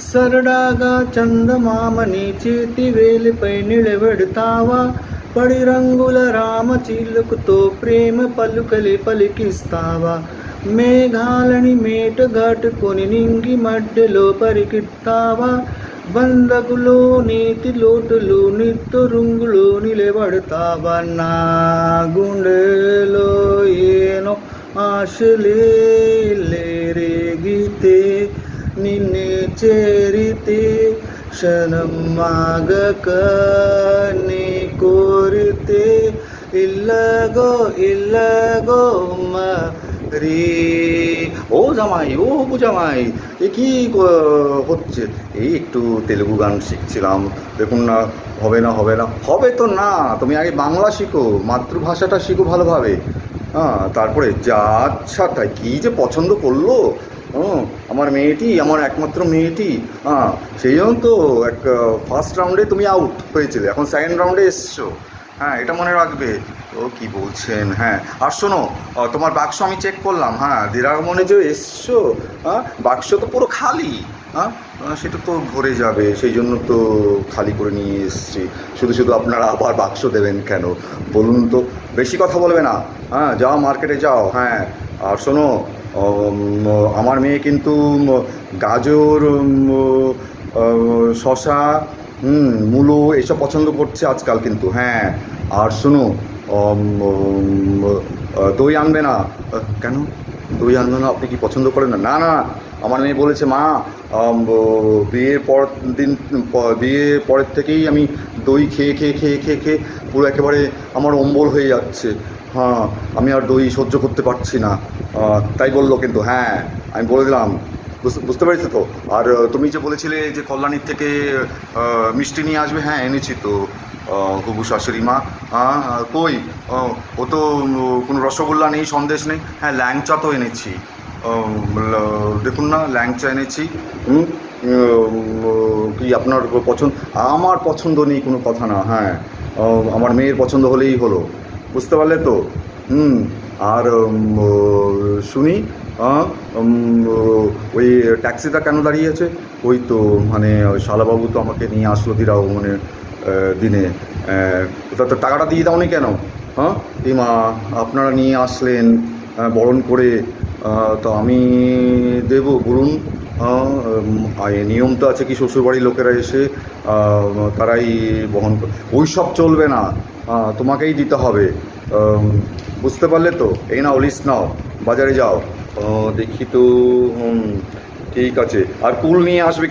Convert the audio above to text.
సరదాగా చందమామని చేతి వేలిపై నిలబెడతావా? పడి రంగుల రామ చిలుకుతో ప్రేమ పలుకలి పలికిస్తావా? మేఘాలని మేటగాటుకొని నింగి మధ్యలో పరికిస్తావా? బంధకులో నీతి లోటులు నిత్తురుంగులు నిలబడతావా? నా గుండెలో ఏనో ఆశలే రేగితే నిన్నే చేరితే క్షణం ఆగక నీ কোরিতে ইল্লাগো মারি। ও জামাই, ও জামাই, এ কি হচ্ছে? এই একটু তেলেগু গান শিখছিলাম। দেখুন না, হবে না হবে তো না। তুমি আগে বাংলা শিখো, মাতৃভাষাটা শিখো ভালোভাবে। হ্যাঁ, তারপরে যা আচ্ছা তাই কী যে পছন্দ করলো আমার মেয়েটি, আমার একমাত্র মেয়েটি। হ্যাঁ, সেই জন্য তো ফার্স্ট রাউন্ডে তুমি আউট হয়েছিলে, এখন সেকেন্ড রাউন্ডে এসছো। হ্যাঁ, এটা মনে রাখবে। ও কি বলছেন? হ্যাঁ, আর শোনো, তোমার বাক্স আমি চেক করলাম। হ্যাঁ, দিরাগমনে যে এসছো, হ্যাঁ, বাক্স তো পুরো খালি। হ্যাঁ, সেটা তো ভরে যাবে, সেই জন্য তো খালি করে নিয়ে এসছি। শুধু আপনারা আবার বাক্স দেবেন কেন বলুন তো? বেশি কথা বলবে না। হ্যাঁ, যাও মার্কেটে যাও। হ্যাঁ, আর শোনো, আমার মেয়ে কিন্তু গাজর, শশা, মূলো এসব পছন্দ করছে আজকাল কিন্তু। হ্যাঁ, আর শোনো, দই আনবে না। কেন দই আনবে না? আপনি কি পছন্দ করেন না? না না, আমার মেয়ে বলেছে মা, বিয়ের পরের থেকেই আমি দই খেয়ে পুরো একেবারে আমার অম্বল হয়ে যাচ্ছে। হ্যাঁ, আমি আর দই সহ্য করতে পারছি না, তাই বললো কিন্তু। হ্যাঁ, আমি বলে দিলাম, বুঝতে পেরেছো তো? আর তুমি যে বলেছিলে যে কল্যাণীর থেকে মিষ্টি নিয়ে আসবে, হ্যাঁ এনেছি তো হবু শাশুড়ি মা। হ্যাঁ, কই ও তো কোনো রসগোল্লা নেই, সন্দেশ নেই। হ্যাঁ, ল্যাংচা তো এনেছি, দেখুন না, ল্যাংচা এনেছি। কি আপনার পছন্দ? আমার পছন্দ নেই কোনো কথা না। হ্যাঁ, আমার মেয়ের পছন্দ হলেই হলো, বুঝতে পারলে তো? আর শুনি, ওই ট্যাক্সিটা কেন দাঁড়িয়ে আছে? ওই তো মানে শালাবাবু তো আমাকে নিয়ে আসলো মানে দিনে, ওটা তো টাকাটা দিয়ে দাওনি কেন? হ্যাঁ, এই মা, আপনারা নিয়ে আসলেন বরণ করে, তো আমি দেবো বলুন? নিয়ম তো আছে কি, শ্বশুরবাড়ির লোকেরা এসে তারাই বহন করে, ওই সব চলবে না, তোমাকেই দিতে হবে, বুঝতে পারলে তো? এই নাও, লিস্ট নাও, বাজারে যাও। দেখি তো, ঠিক আছে। আর কুল নিয়ে আসবে।